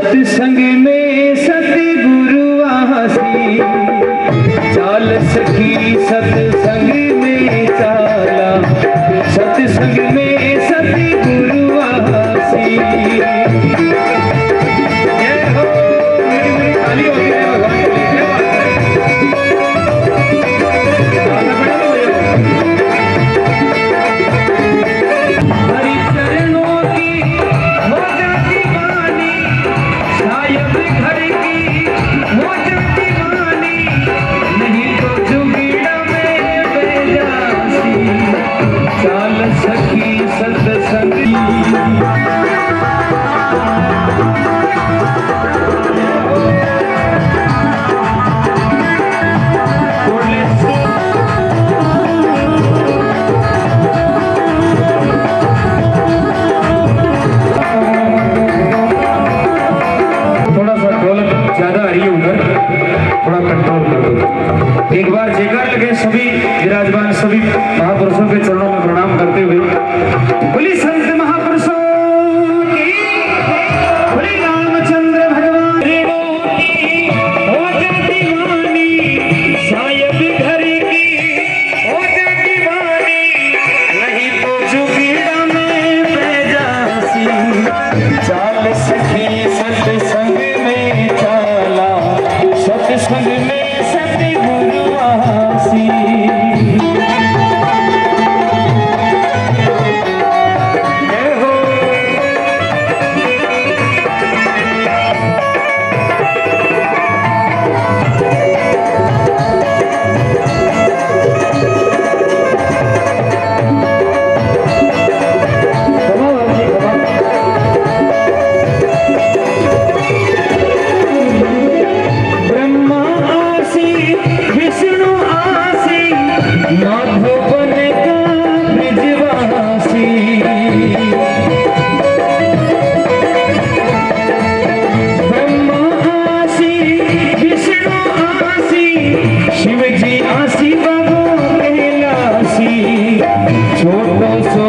सत्संग में सतगुरु आसी, चाल सखी सत्संग में चाला, सत्संग में सतगुरु आसी। जय हो, मेरी खाली होती है भगवान के लिए। हरि चरणों की हो जाती वाणी, शायद घर की हो जाती वाणी, नहीं तो जुगीड़ा में बह जाती, चाल सखी सत्संग। थोड़ा कंट्रोल कर दो। एक बार जयकार लगे सभी विराजमान सभी महापुरुषों के चरणों में प्रणाम करते हुए, बोली संत महापुरुषों की, बोली रामचंद्र भगवान की हो जाती वाणी, शायद घर की हो जाती वाणी, नहीं तो जुगीड़ा में बह जासी, चाल सखी सत्संग में चाला, सत्संग में सतगुरु आसी। जय हो, ब्रह्मा आसी विष्णु आसी, माधोपन का ब्रिजवासी, ब्रह्मा आसी विष्णु आसी, शिव जी आसी बाबू कैलासी, छोटो सो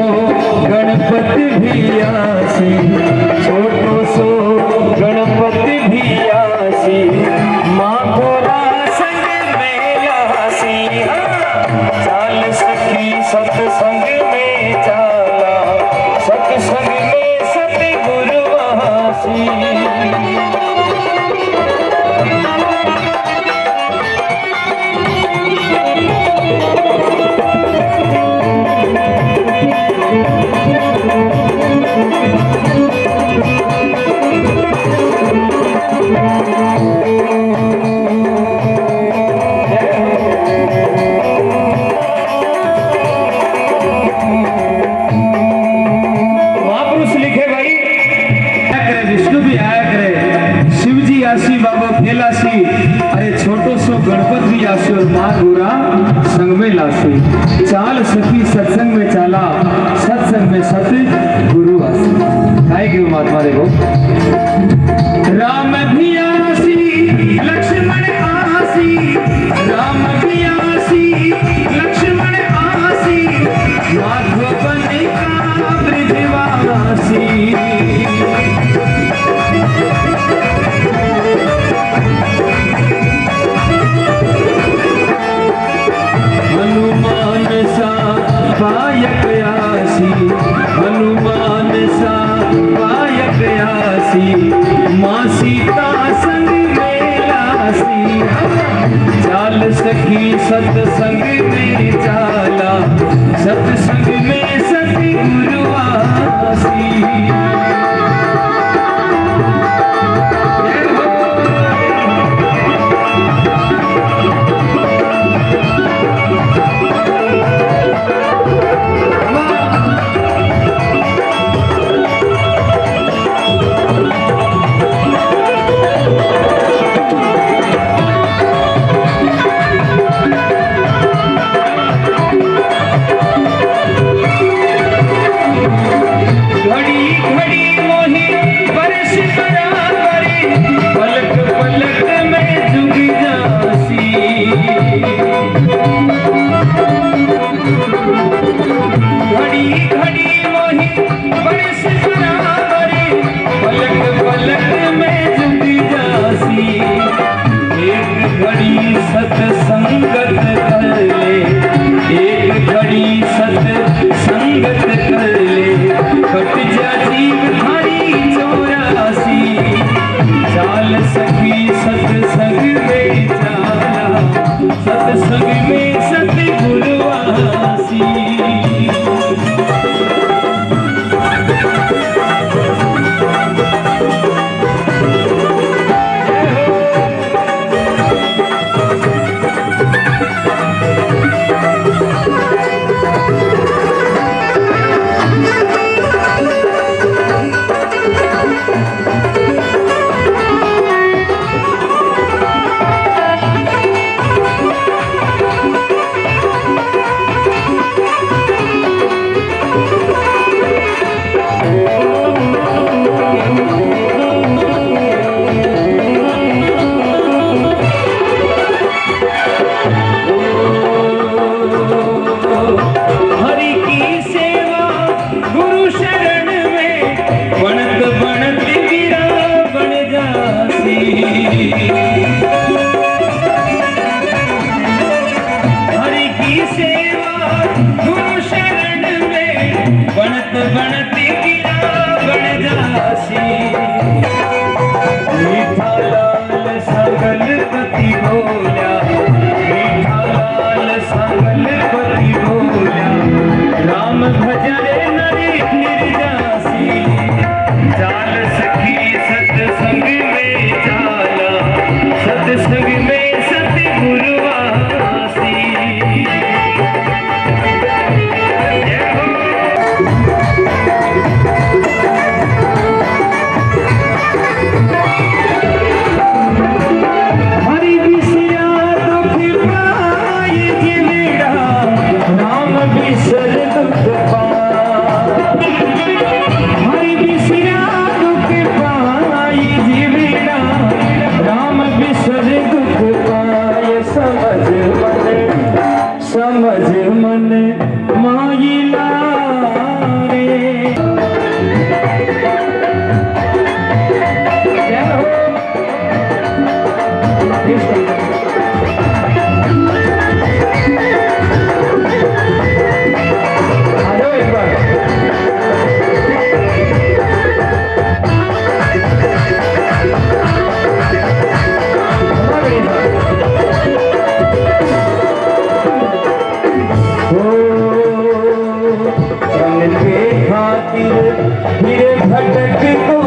गणपति भी आसी, छोटो सो गणपति भी आसी, माँ गोरा संग में लासी, चाल सखी सत्संग में चाला, सत्संग में सतगुरु आसी। महापुरुष लिखे भाई, विष्णु भी आया करे, शिव जी आसी बाबा फैलासी, अरे छोटो सो गणपत भी आसी, और माँ गोरा संग में लासी, चाल सखी सत्संग में चाला, सत्संग में सत गुरु आसी। काय क्यों महात्मा देखो, राम भी आसी लक्ष्मण आसी, राम भी आसी लक्ष्मण आसी, माधोपन का ब्रिजवासी, हनुमान सा पायक आसी, हनुमान सा पायक आसी, माँ सीता संग में लासी, चाल सखी सत्संग में चाला, सत्संग में सतगुरु आसी। बनत बनत गिरा बन जासी। हरि की सेवा गुरु शरण में बनत बनत गिरा बन जासी। मीठा लाल सगल पति बोल्या, मीठा लाल सगल पति बोल्या, राम भजरे नरी निर्जासी। चाल सखी सत्संग में चाला, सत्संग में सतगुरुवासी। हरि बिसरा दुख पाए जीवड़ा, राम बिसर दुख पाए। हरि बिसरा दुख पाए जीवड़ा, राम बिसर दुख पाए। समझ मन माइला रे। फिर भटक को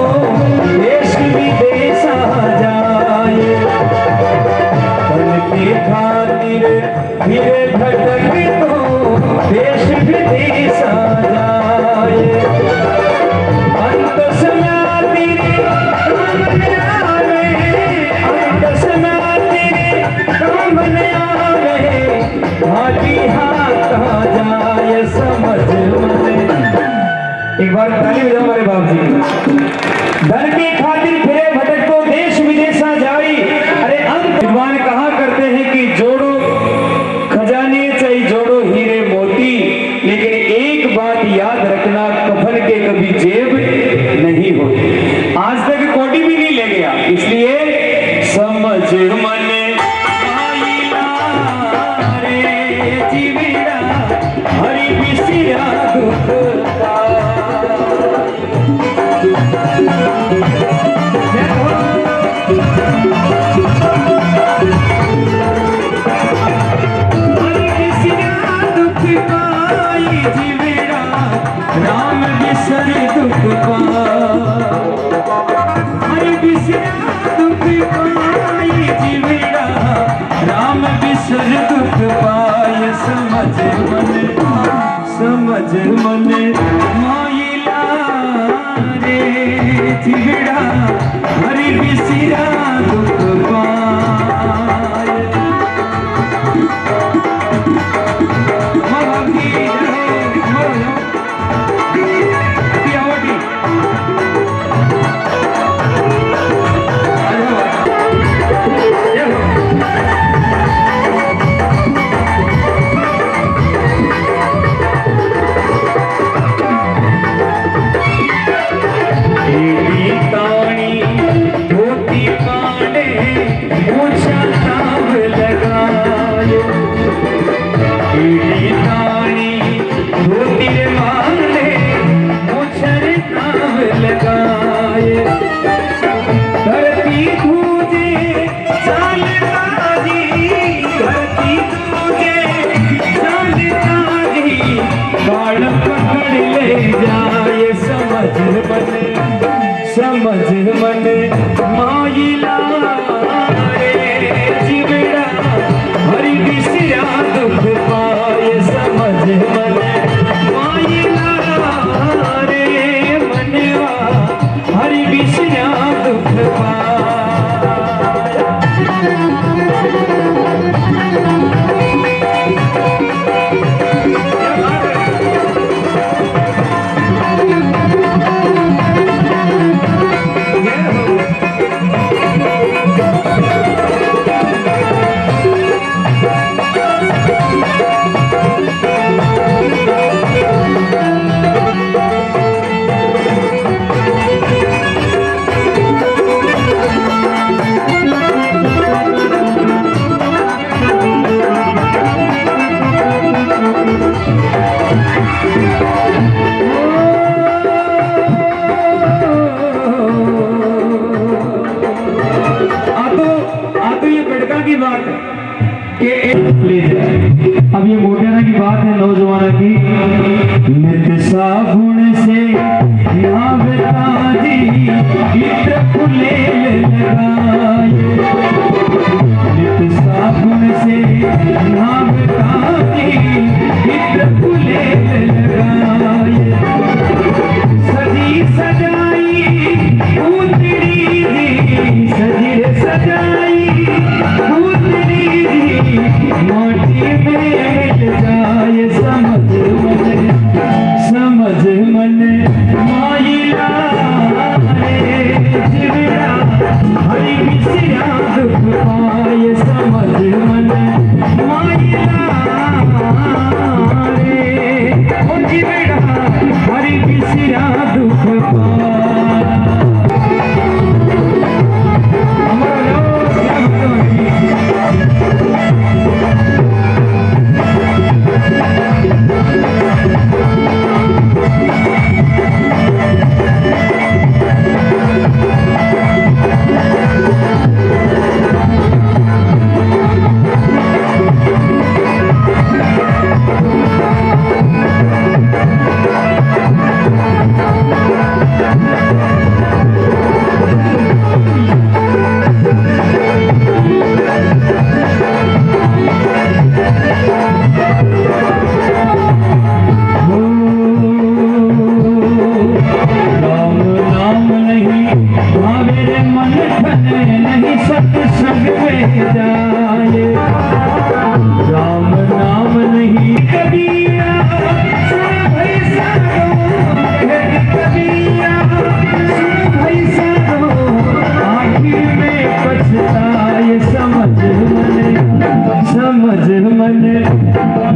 देश विदेश जाए, धन के खातिर फिर भटक को देश विदेश जाए। अंत समय तेरे काम न आवे, अंत समय तेरे काम न आवे, भागी हाथ जाए। समझ मन, एक बार ताली बजाओ हमारे बाप जी। धन की खातिर फिरे भटक को देश विदेशा जाई। अरे अंत विद्वान कहा करते हैं कि जोड़ो खजाने चाहे जोड़ो हीरे मोती, लेकिन एक बात याद रखना, कफन के कभी जेब नहीं होती। आज तक कोटी भी नहीं ले गया, इसलिए समझ मन आइला रे जीविड़ा, हरि बिसरा दुख राम बिसर दुख पाए। हरि बिसरा दुख पाए जीवड़ा, राम बिसर दुख पाए। समझ मन माइला रे जीवड़ा, हरि बिसरा दुख पाए। समझ मन माइला रे जीवड़ा, हरि बिसरा दुख पाए। समझ मन माइला रे मनवा, हरि बिसरा दुख पाए। ये मोटियाना की बात है नौजवानों की। नित साबुन से नहावता जी इत्र फुले लगाए, नित साबुन से नहावता जी इत्र फुले लगाए, सजी सजाई पूतड़ी जी, सजी सजाई पूतड़ी जी, माटी में मिल जाए समझ मन माइला रे जिवरा, हरि मिसिया दुख पाए समझ मन माइला रे, ओ जिवरा हरि मिसिया दुख पाए।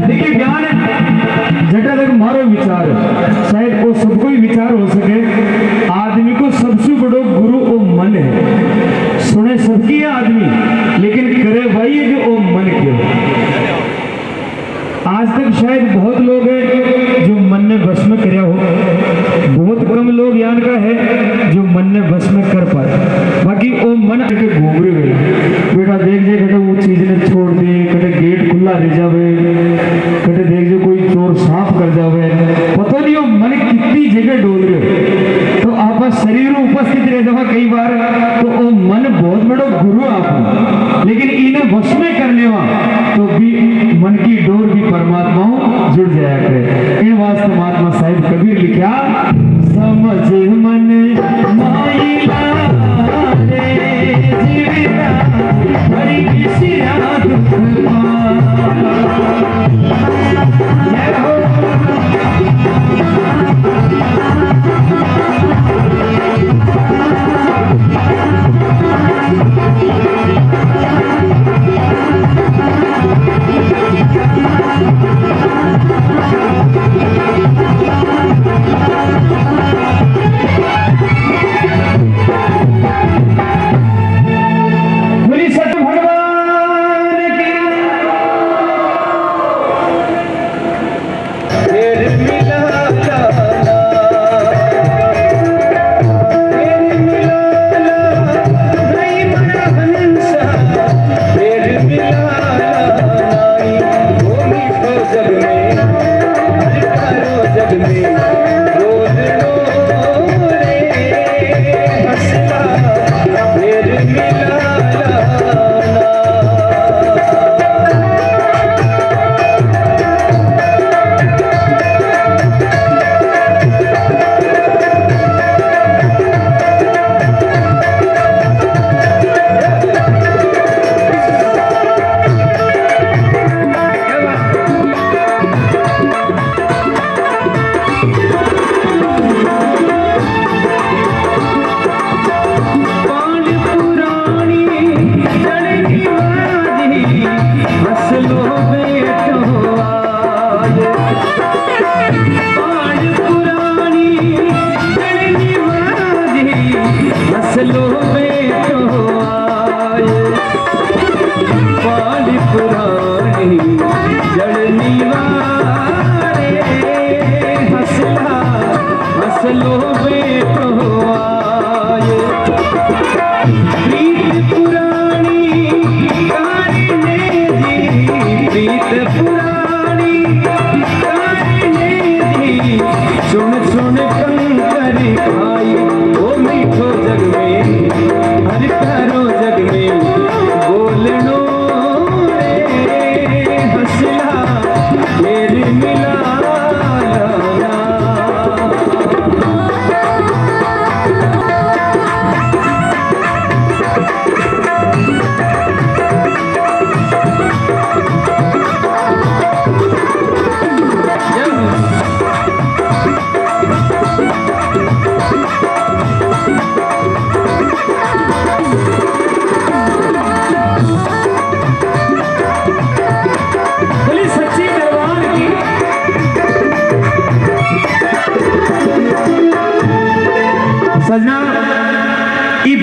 देखिए ज्ञान जटा तक मारो विचार शायद वो सबको ही विचार हो सके। आदमी को सबसे बड़ो गुरु वो मन है, सुने सबकी है आदमी लेकिन करे वही है जो वो मन के। आज तक शायद बहुत लोग हैं जो मन ने बस में करया हो, बहुत कम लोग यान का है जो मन ने बस में कर पाए। बाकी वो मन के घूमरे गए बेटा देख जे कटे वो चीज ने छोड़ दे, कटे गेट खुला रह जावे, कटे देख जे कोई चोर साफ कर जावे, पता नहीं वो मन कितनी जगह डोल रहे। तो आप शरीर में उपस्थित रह जावा कई बार, तो वो मन बहुत बड़ा गुरु आप, लेकिन इन्हें वश में करने तो भी मन की डोर भी परमात्मा जुड़ जाया करे। इन वास्ते महात्मा साहिब कबीर लिखा समझ मन माइला रे जीविता, हरि मिसिया दुख पुरानी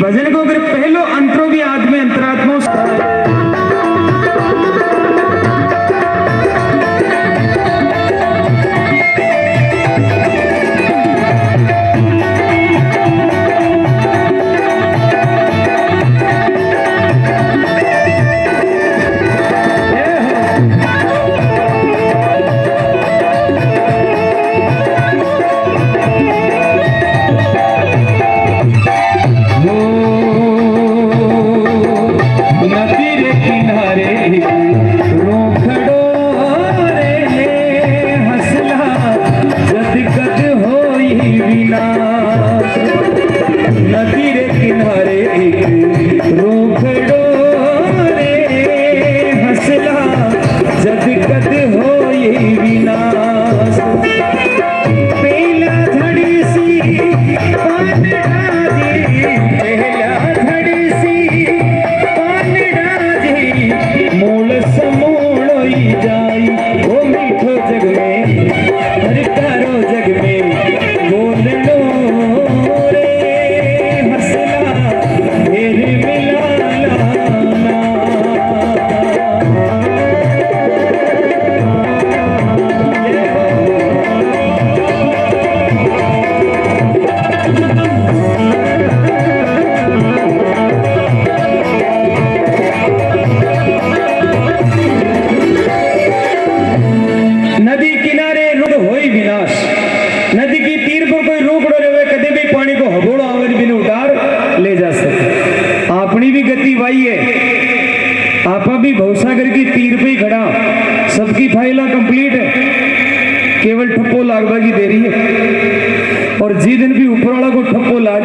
भजन को अगर पहलो अंतरो भी आदमी अंतरात्मा आपा भी भवसागर की तीर पे ही खड़ा, सबकी फाइला कंप्लीट है, केवल ठप्पो लागवा की देरी है। और जी दिन भी ऊपर वाला को ठप्पो लाग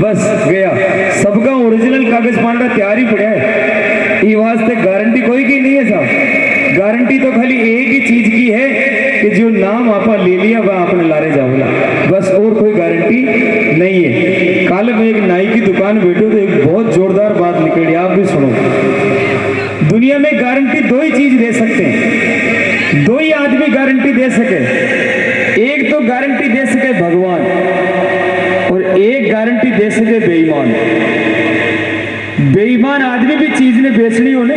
बस गया, सबका ओरिजिनल कागज पांडा तैयार ही पड़ा है। ये वास्ते गारंटी कोई की नहीं है साहब, गारंटी तो खाली एक ही चीज की है कि जो नाम आपा ले लिया वह आपने लारे जाओला, बस और कोई गारंटी नहीं है। कल मैं एक नाई की दुकान बैठो तो एक बहुत जोरदार बात निकली, आप भी सुनो। दुनिया में गारंटी दो ही चीज दे सकते हैं, दो ही आदमी गारंटी दे सके। एक तो गारंटी दे सके भगवान और एक गारंटी दे सके बेईमान। बेईमान आदमी भी चीज ने बेचनी होने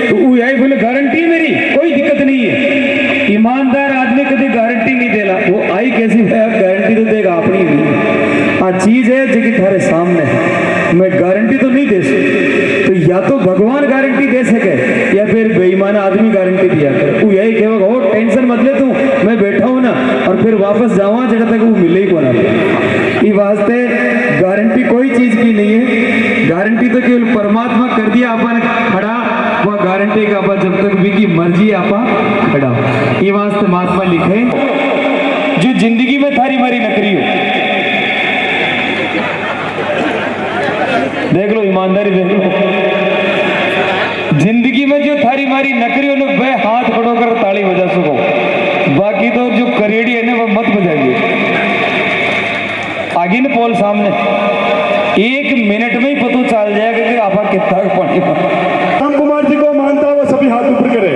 तो वो यही बोले गारंटी मेरी, कोई दिक्कत नहीं है। ईमानदार आदमी कभी गारंटी नहीं देला, वो आई कैसी गारंटी तो देगा अपनी नहीं। हाँ चीज है जो कि थारे सामने है, मैं गारंटी तो नहीं दे सकती। तो या तो भगवान गारंटी दे सके या फिर बेईमान आदमी गारंटी दिया करे। वो यही कहेगा हो टेंशन मत ले तू, मैं बैठा हूं ना, और फिर वापस जावा जब तक वो मिले ही को ना। ये वास्ते गारंटी कोई चीज की नहीं है, गारंटी तो केवल परमात्मा कर दिया अपन खड़ा, वह गारंटी का अपन जब तक भी की मर्जी आपा खड़ा। ये वास्ते महात्मा लिखे जो जिंदगी में थारी मारी नकरी हो, देख लो ईमानदारी देख लो, जिंदगी में जो थारी मारी नकरी हो वह हाथ खड़ो कर ताली बजा सको, बाकी तो जो करेड़ी है ना वह मत बजाइए। आगे न पोल सामने 1 मिनट में ही पता चल जाएगा कि आपा कितना पानी। राम कुमार जी को मानता हुआ सभी हाथ ऊपर करें।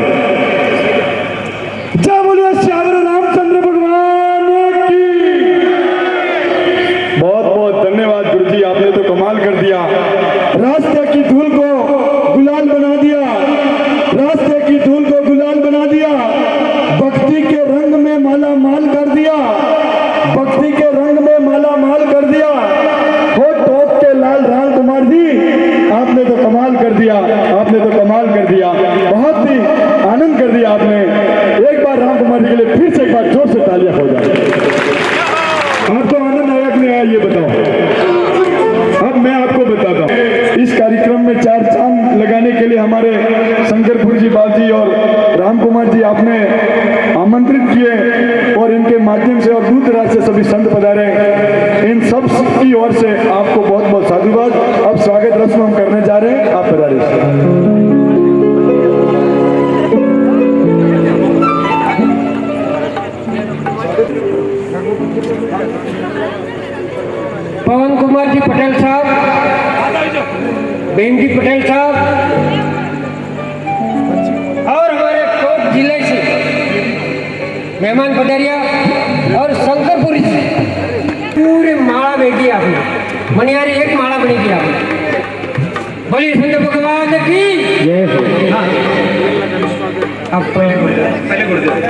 जय बोलिए श्याम रामचंद्र भगवान की। बहुत बहुत धन्यवाद गुरु जी, आपने तो कमाल कर दिया। रास्ते की धूल को गुलाल बना दिया, रास्ते की धूल को गुलाल बना दिया, भक्ति के रंग में माला माल कर दिया, भक्ति के रंग में माला माल कर दिया। हो टॉप के लाल राम कुमार जी, आपने तो कमाल कर दिया, आपने तो कमाल कर दिया, बहुत ही आनंद कर दिया आपने। एक बार राम कुमार जी के लिए फिर से एक बार जोर से तालियां हो जाए। आपको आनंद आया कि नहीं आया ये बताओ। अब मैं आपको बताता हूँ, इस कार्यक्रम में 4 चांद लगाने के लिए हमारे शंकरपुर जी बाजी और राम कुमार जी आपने आमंत्रित किए और इनके माध्यम से और दूर दराज से सभी संत पधारे, इन सब की ओर से आपको बहुत बहुत साधुवाद। अब स्वागत रस्म हम करने जा रहे हैं, आप पधारे। पवन कुमार जी पटेल साहब, बेन जी पटेल साहब और हमारे कोट जिले से मेहमान पधारिया और शंकरपुरी से पूरे माला बेटी आपने मनियारी एक माला बनी थी आपने। बोलिए संत भगवान की जय हो। हाँ। अब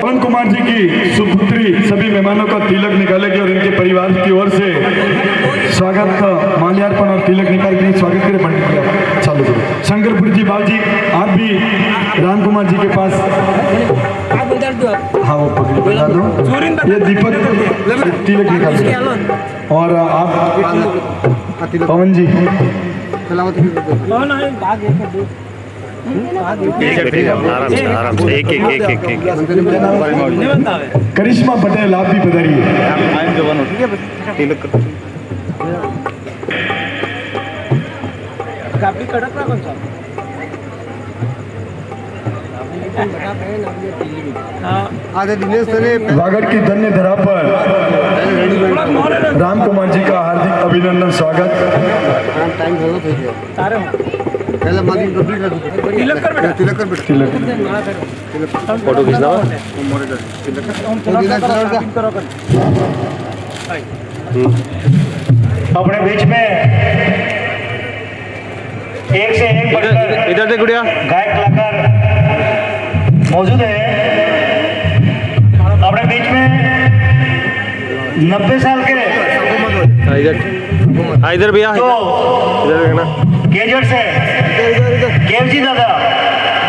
पवन कुमार जी की सुपुत्री सभी मेहमानों का तिलक निकालेगी और इनके परिवार की ओर से स्वागत का माल्यार्पण और तिलक निकाल के स्वागत करें। पंडित चालू करो। शंकरपुर जी बाबूजी आप भी राम कुमार जी के पास आप उधर दो। हाँ वो पगड़ी बना दो। ये दीपक तिलक निकाल दो। और आप पवन जी आराम से एक करिश्मा पटेल आप भी पधारिए। वागड़ की धन्य धरा पर राम कुमार जी का हार्दिक अभिनंदन स्वागत। फोटो खींचना अपने बीच में एक से एक बढ़कर इधर देख गुड़िया गायक कलाकार मौजूद है। अपने बीच में 90 साल के इधर भैया तो इधर देखना केजर से केवजी दादा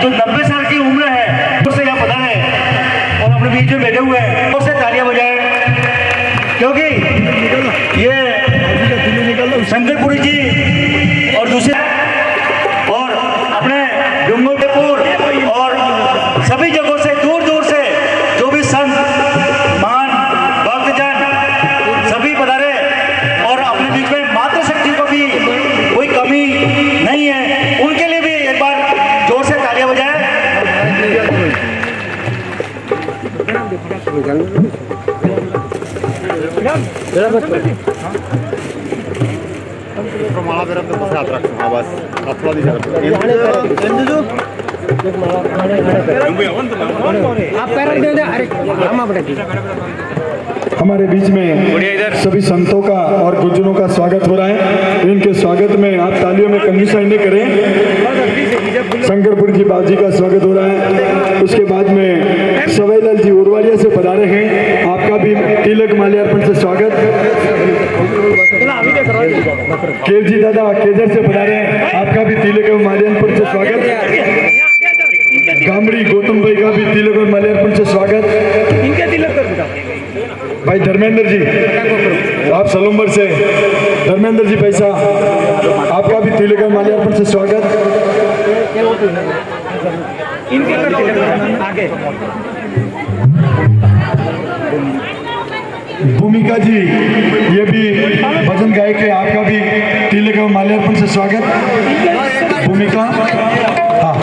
जो 90 साल की उम्र है उससे यहाँ पता है और अपने बीच में बैठे हुए हैं उससे तालियां बजाएं क्योंकि ये शंकरपुरी जी और दूसरे और अपने डूंगरपुर और सभी जगहों से दूर दूर से जो भी संत महान भक्तजन सभी पधारे और अपने बीच में मातृशक्ति को भी कोई कमी नहीं है उनके लिए भी एक बार जोर से तालियां बजाएं। आप पैर दे दे। अरे हम अपने हमारे बीच में सभी संतों का और गुरुजनों का स्वागत हो रहा है। इनके स्वागत में आप तालियों में कंजूसाई नहीं करें। शंकरपुर जी बाबू जी का स्वागत हो रहा है। उसके बाद में सवैलाल जी उरवाड़िया से पधारे हैं, आपका भी तिलक माल्यार्पण से स्वागत। केव जी दादा केजर से पधारे हैं, आपका भी तिलक और माल्यार्पण से स्वागत। गामड़ी गौतम भाई का भी तिलक और माल्यार्पण से स्वागत। भाई धर्मेंद्र जी आप सलूम्बर से, धर्मेंद्र जी पैसा आपका भी तिलक और माल्यार्पण से स्वागत। भूमिका जी ये भी भजन गायक है, आपका भी तिलक और माल्यार्पण से स्वागत। भूमिका हाँ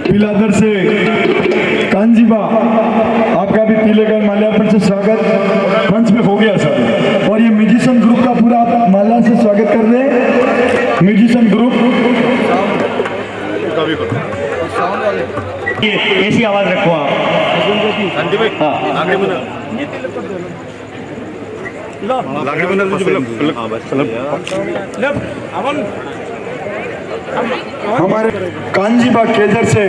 पिलादर से कांजीबा आपका भी तिलक और माल्यार्पण से स्वागत। मंच में हो गया सर। और ये म्यूजिशियन ग्रुप का पूरा आप माला से स्वागत कर रहे हैं। म्यूजिशियन ग्रुप ऐसी आवाज रखो आप। हमारे कांजीबा केजर से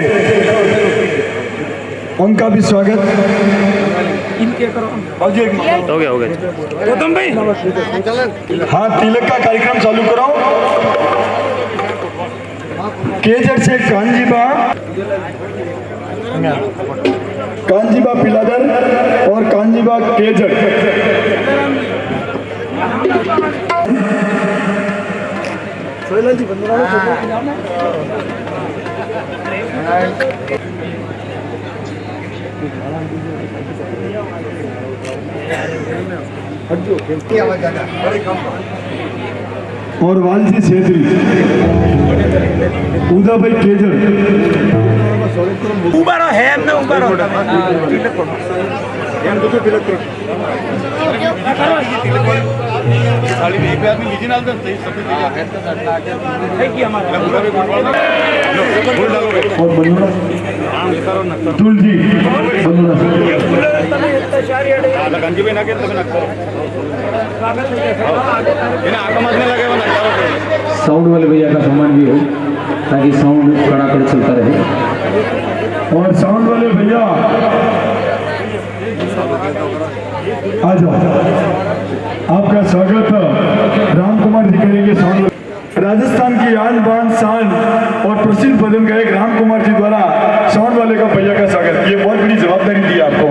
उनका भी स्वागत। हो गया हाँ तिलक का कार्यक्रम चालू कराओ। केजर से कांजीबा पिलादर और कांजीबा केजर। और वालसी छेत्री उदा भाई केजर उबारो है हमने उबारो साड़ी में एक आदमी लीजिए ना है कि हमारा और बंदूरा तुलजी बंदूरा साउंड वाले भैया का सामान भी हो ताकि साउंड कड़ाकड़ चलता रहे। और साउंड वाले भैया आ जाओ, आपका स्वागत राम कुमार जी करेंगे। साउंड राजस्थान की आन बान शान और प्रसिद्ध भजन गायक राम कुमार जी द्वारा साउंड वाले का भैया का स्वागत। ये बहुत बड़ी जवाबदारी दी आपको।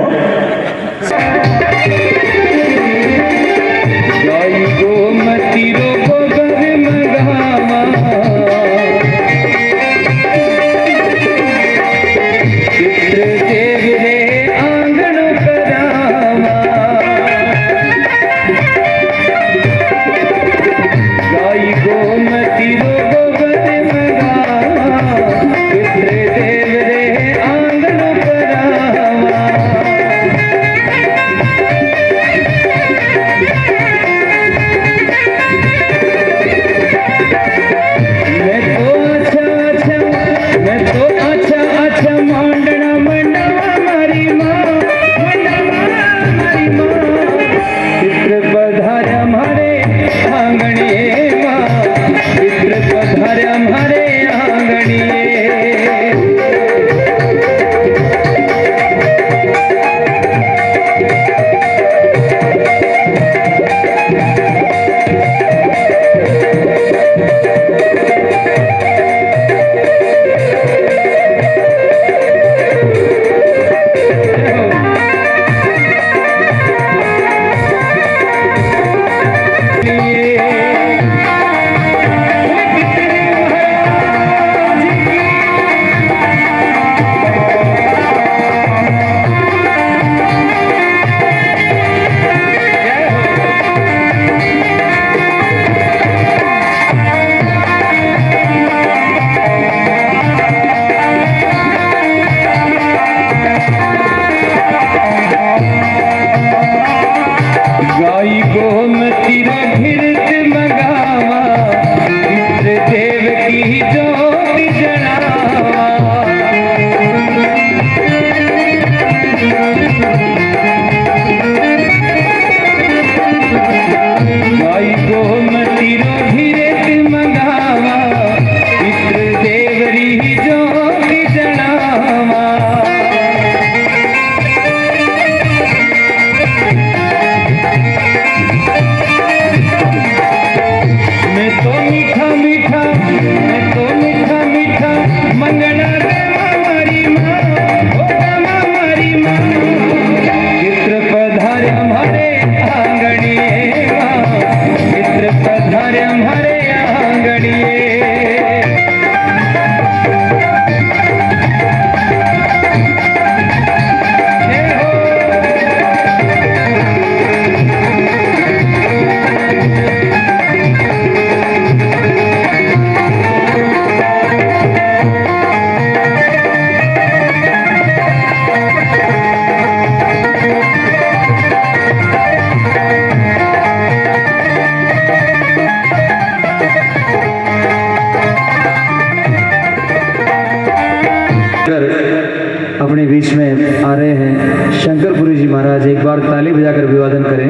अपने बीच में आ रहे हैं शंकरपुरी जी महाराज, एक बार ताली बजाकर अभिवादन करें।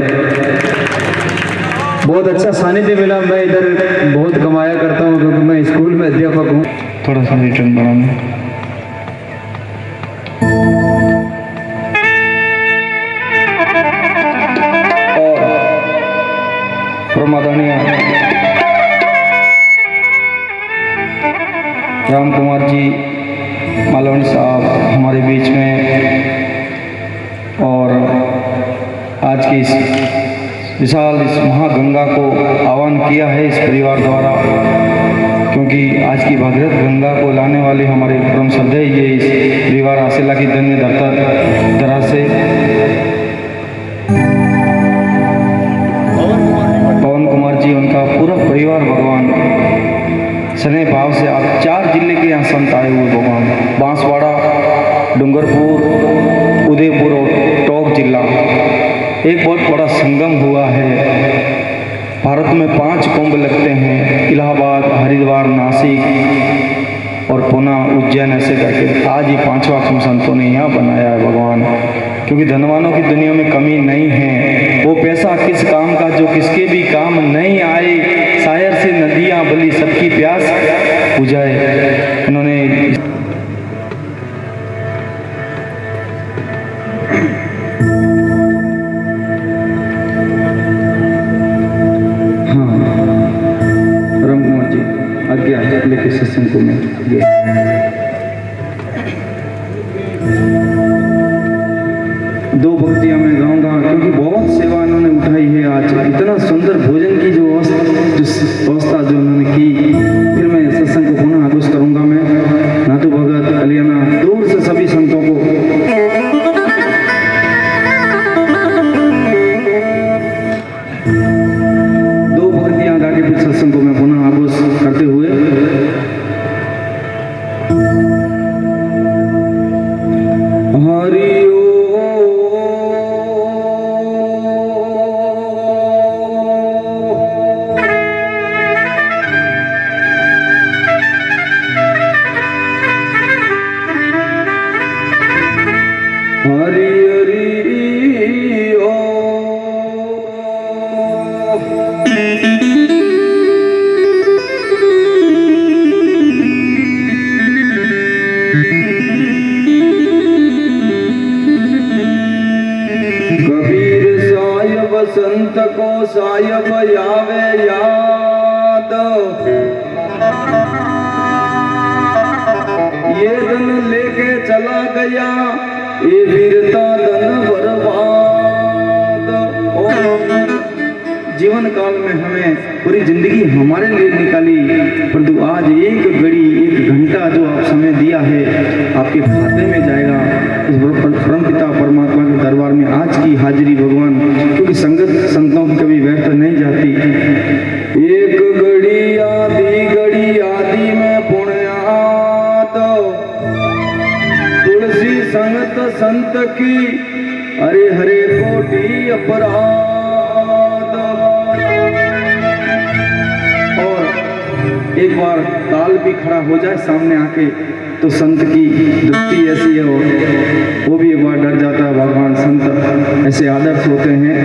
बहुत अच्छा सानिध्य मिला। मैं इधर बहुत कमाया करता हूँ क्योंकि मैं स्कूल में अध्यापक हूँ। थोड़ा सा रिटर्न बढ़ाना। और प्रमादनीय राम कुमार जी मालवनी साहब हमारे बीच में, और आज की इस विशाल इस महागंगा को आह्वान किया है इस परिवार द्वारा, क्योंकि आज की भागीरथ गंगा को लाने वाले हमारे परम श्रद्धेय ये इस परिवार आसेला की धन्य धरा से पवन कुमार जी, उनका पूरा परिवार भगवान स्नेह भाव से आप 4 जिले के यहाँ संत आए हुए भगवान, बांसवाड़ा, डूंगरपुर, उदयपुर और टोंक जिला। एक बहुत बड़ा संगम हुआ है। भारत में 5 कुंभ लगते हैं, इलाहाबाद, हरिद्वार, नासिक और पुनः उज्जैन ऐसे करके आज ही 5वां कुंभ संतों ने यहाँ बनाया है भगवान। क्योंकि धनवानों की दुनिया में कमी नहीं है। वो पैसा किस काम का जो किसके भी काम नहीं आए। शायर से नदियाँ बली सबकी प्यास बुझाए। उन्होंने आज्ञा लेके सत्संग को मैं दो भक्तियां मैं गाऊंगा क्योंकि बहुत सेवा इन्होंने उठाई है। आज इतना सुंदर भोजन की जो व्यवस्था जो उन्होंने की, फिर मैं सत्संग को पुनः आगोश करूंगा। मैं नाथू भगत कलियाना दूर से सभी संतों को दो भक्तियां गा के फिर सत्संग को मैं पुनः आगोश करते हुए हरि संत को सायब आवे याद, ये धन लेके चला गया ये वीरता धन बर्बाद। जीवन काल में हमें पूरी जिंदगी हमारे लिए निकाली, परंतु आज एक घड़ी एक घंटा जो आप समय दिया है आपके खाते में जाएगा। इस परम पिता परमात्मा के दरबार में आज की हाजिरी भगवान, क्योंकि संगत संतों की कभी व्यर्थ नहीं जाती। एक घड़ी आदि में पुण्यात, तुलसी संगत संत की हरे हरे कोटि अपराध। और एक बार काल भी खड़ा हो जाए सामने आके तो संत की दृष्टि ऐसी है और वो भी एक बार डर जाता है। भगवान संत ऐसे आदर्श होते हैं।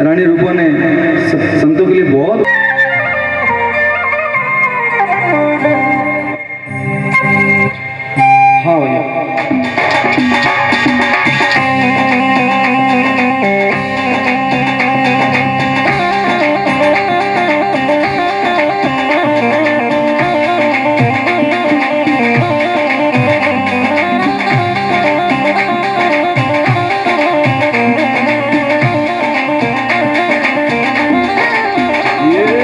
रानी रूपा ने संतों के लिए बहुत हाँ भैया ये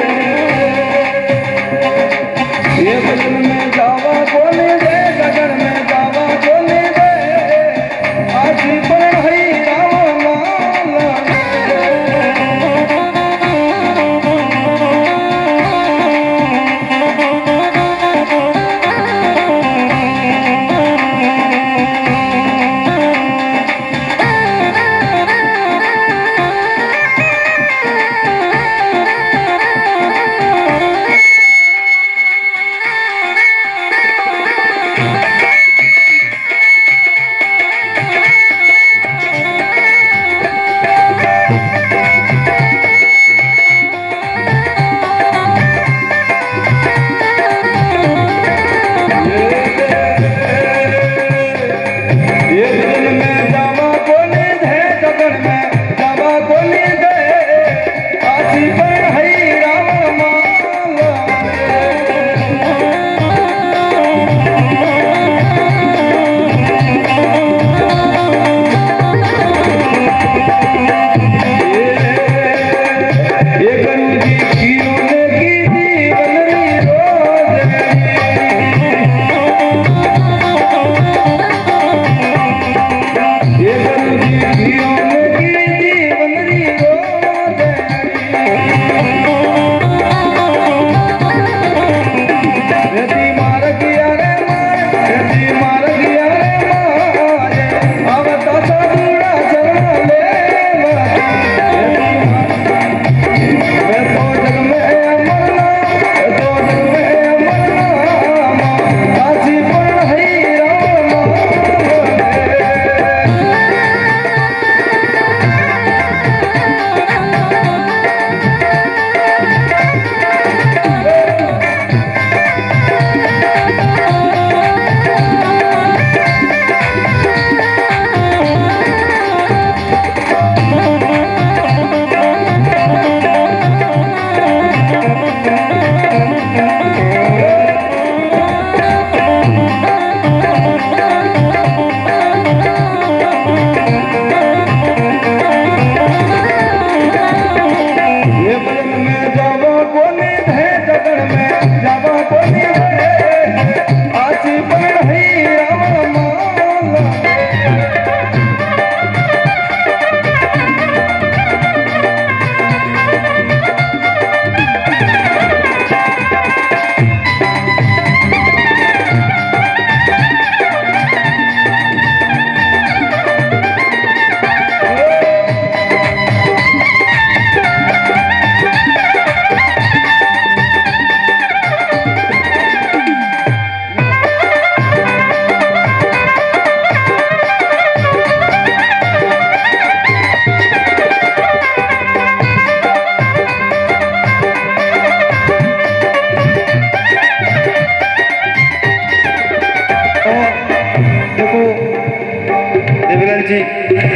जी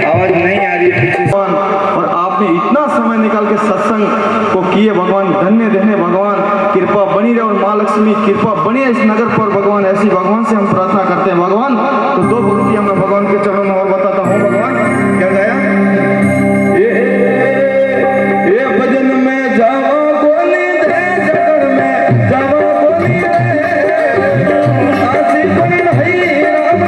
आवाज नहीं आ रही है पीछे से। और आपने इतना समय निकाल के सत्संग को किए भगवान, धन्य धन्य भगवान, कृपा बनी रहे और माँ लक्ष्मी कृपा बनी है इस नगर पर भगवान। ऐसी भगवान से हम प्रार्थना करते हैं भगवान। तो दो पंक्तियां मैं भगवान के चरणों में और बताता हूँ। भगवान क्या गाया? ये भजन में जावा बोली दे, जगत में जावा बोली दे, आसी कोई नहीं राम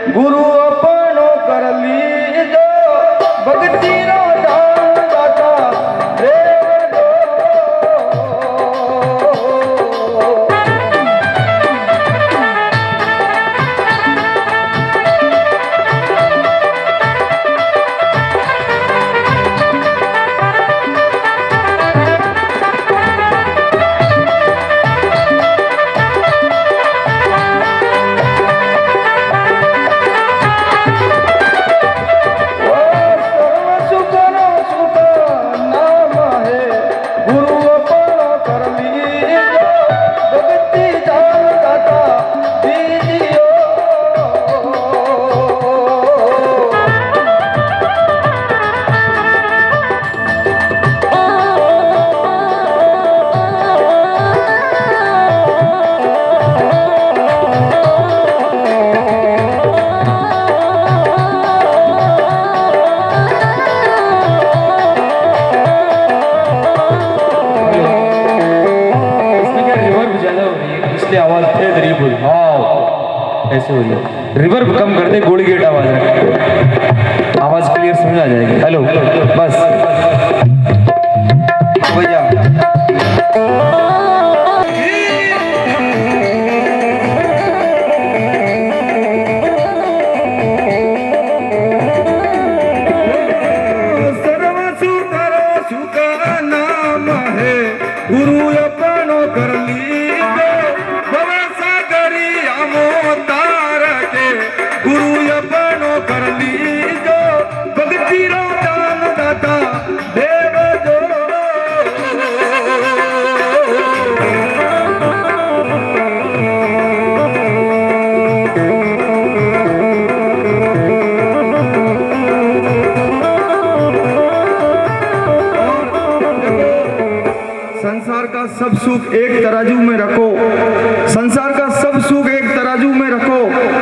गुरु अपनो कर लीजो भक्ति रो दान दाता रे दो। इसलिए आवाज थे दरीब हुई। हाँ ऐसे हो रही, रिवर्ब कम कर दे, गोली गेट आवाज रख, आवाज क्लियर समझ आ जाएगी। हेलो बस भैया गुरु अपनो कर लीजो भरोसा करी हमो तार के, गुरु अपनो कर लीजो भक्ति रो दान दाता देव जो। संसार का सब सुख एक तराजू में रखो, संसार का सब सुख एक तराजू में रखो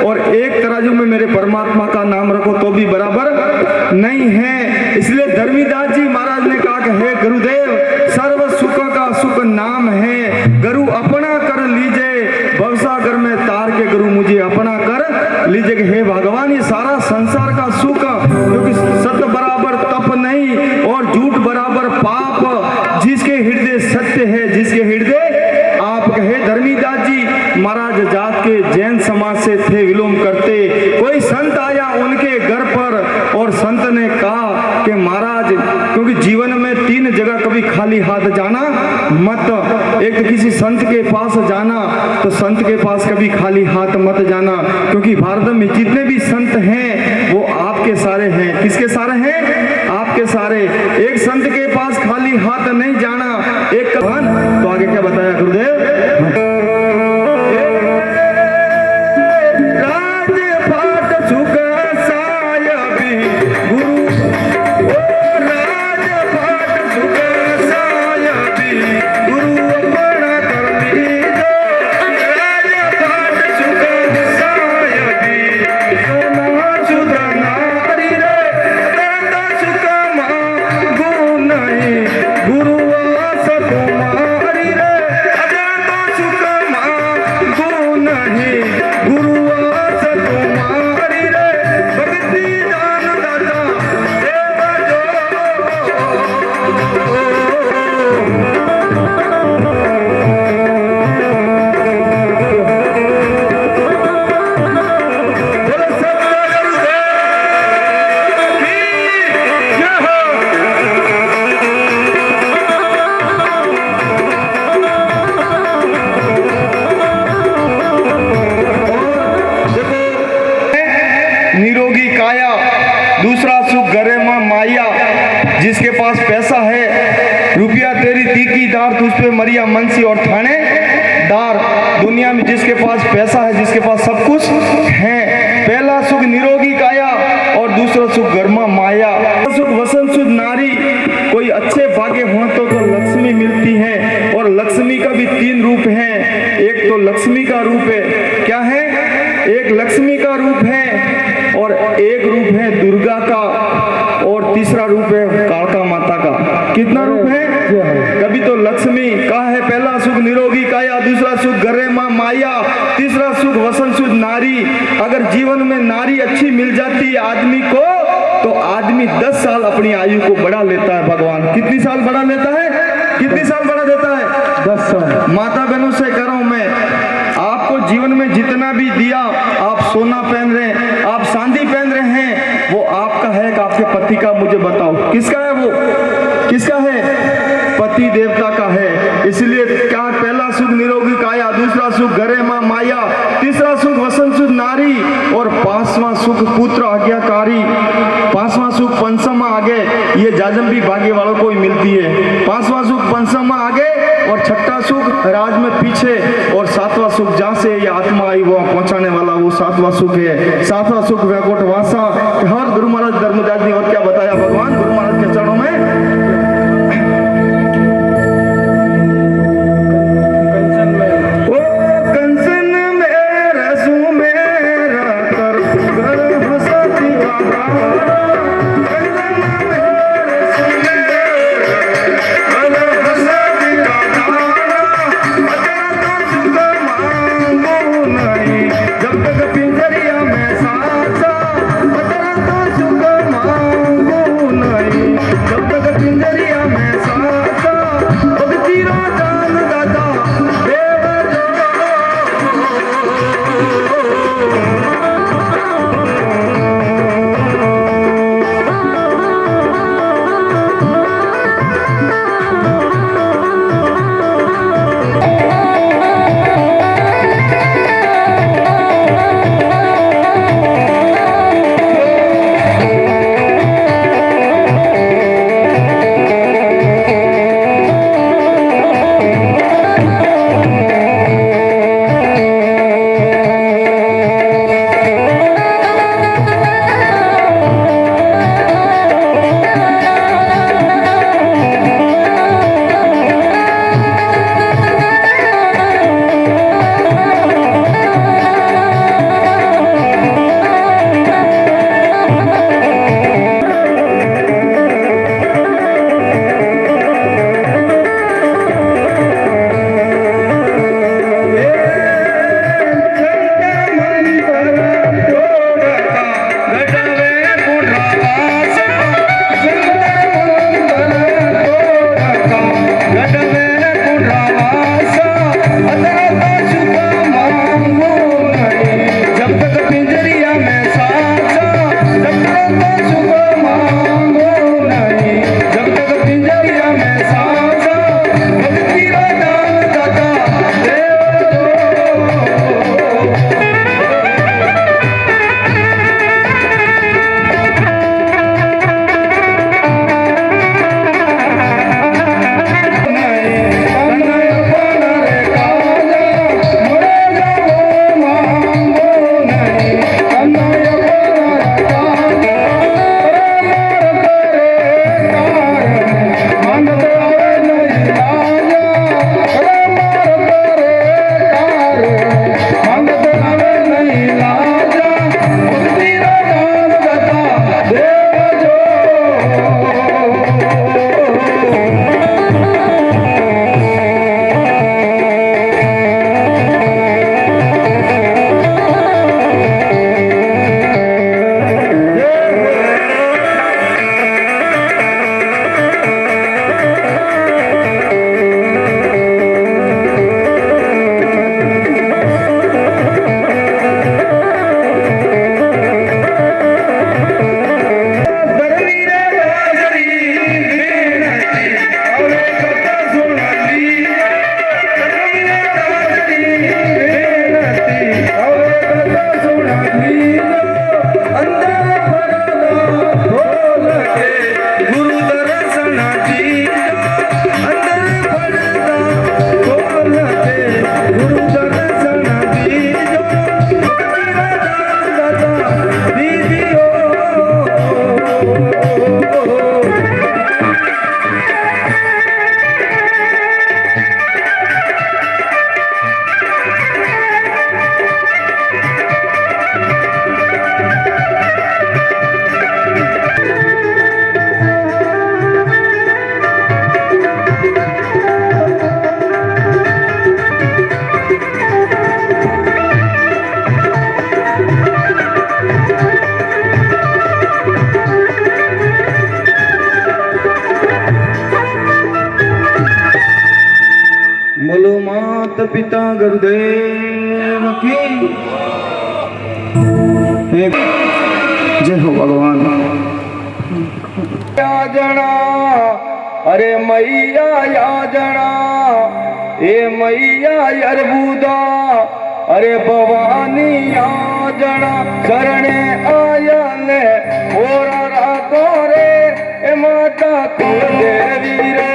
और एक तराजू में मेरे परमात्मा का नाम रखो तो भी बराबर नहीं है। इसलिए धर्मीदास जी महाराज ने कहा कि हे गुरुदेव सर्व सुख का सुख नाम है, गुरु अपना कर लीजिए भवसागर में तार के, गुरु मुझे अपना कर लीजिए। हे भगवान ये सारा संसार का सुख, क्योंकि सत्य बराबर तप नहीं और झूठ बराबर पाप, जिसके हृदय सत्य है जिसके हृदय आप कहे। धर्मीदास जी महाराज जात के जैन समाज से थे, विलोम करते। कोई संत आया उनके घर पर और संत ने कहा कि महाराज, क्योंकि जीवन में 3 जगह कभी खाली हाथ जाना मत। एक तो किसी संत के पास जाना, तो संत के पास कभी खाली हाथ मत जाना, क्योंकि भारत में जितने भी संत हैं वो आपके सारे हैं। किसके सारे हैं? आपके सारे। एक संत के पास खाली हाथ नहीं जाना। एक तो आगे क्या बताया गुरुदेव? राजपाट सुख सायबी गुरु, राजपाट सुख सायबी गुरु अपना कर लीजो, राजपाट सुख सायबी सोना सुधा नारी रे, दादा सुख मांगू नहीं गुरु आस तुम्हारी रे, अजंता सुख मांगू नहीं गुरु आस तुम्हारी रे, भक्ति दान दाता देव बोलो सत्य गुरुदेव की जय हो। निरोगी काया, दूसरा सुख घरे में माया, जिसके पास पैसा है रुपया तेरी तीखी दार, तुझ पे मरिया मनसी और थाने दार। दुनिया में जिसके पास पैसा है, जिसके पास सब कुछ है, पहला सुख निरोगी काया और दूसरा सुख घर में माया। सुख वसंत सुख नारी, कोई अच्छे भाग्य हो तो लक्ष्मी मिलती है और लक्ष्मी का भी 3 रूप है। एक तो लक्ष्मी का रूप है, क्या है? एक लक्ष्मी का रूप है और एक रूप है दुर्गा का और तीसरा रूप है कालका माता का। कितना रूप है? कभी तो लक्ष्मी का है पहला सुख निरोगी काया, दूसरा सुख घरे मां माया, तीसरा सुख वसंत सुख नारी। अगर जीवन में नारी अच्छी मिल जाती है आदमी को, तो आदमी 10 साल अपनी आयु को बढ़ा लेता है। भगवान कितनी साल बढ़ा लेता है? कितनी साल बढ़ा देता है? 10 साल। माता बहनों से कह रहा हूं मैं, आपको जीवन में जितना भी दिया, आप सोना पहन रहे हैं, आप चांदी पहन रहे हैं, वो आपका है कि आपके पति का? मुझे बताओ किसका है? वो किसका है? पति देवता का है। इसलिए क्या? पहला सुख निरोगी काया, दूसरा सुख घरे मां माया, तीसरा सुख वसंत सुख नारी और 5वां सुख पुत्र आज्ञाकारी। 5वां सुख पंचमा आगे, ये जाजंबी भाग्य वालों को ही मिलती है। 5वां सुख पंचमा आगे और 6ठा सुख राज में पीछे और 7वां सुख जहाँ से ये आत्मा आई वहाँ पहुंचाने वाला, वो 7वां सुख है। 7वां सुख वैकुंठ वासा। हर गुरु महाराज धर्मदास ने और क्या बताया भगवान गुरु महाराज के चरणों में? मात पिता गुरुदेव की जय हो भगवान। याजना अरे मैया याजना ए मैया अरबुदा अरे भवानी याजना शरणे आयले और रातो रे ए माता कुल देवी रे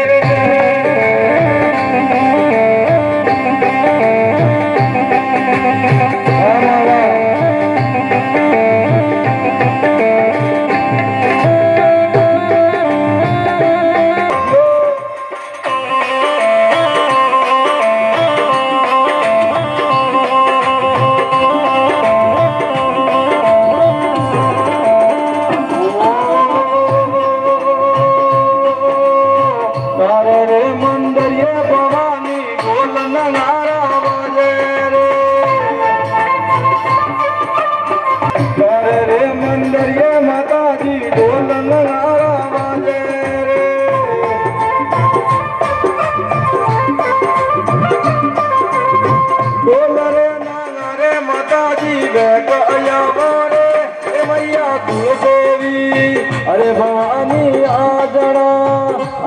अरे भवानी आजना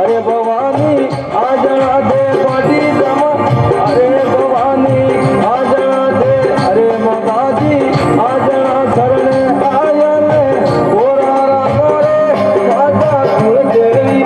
अरे भवानी आजना दे बड़ी जमा अरे भवानी आजना दे अरे माताजी आजना शरण आयले ओरा रे माता कुल देवी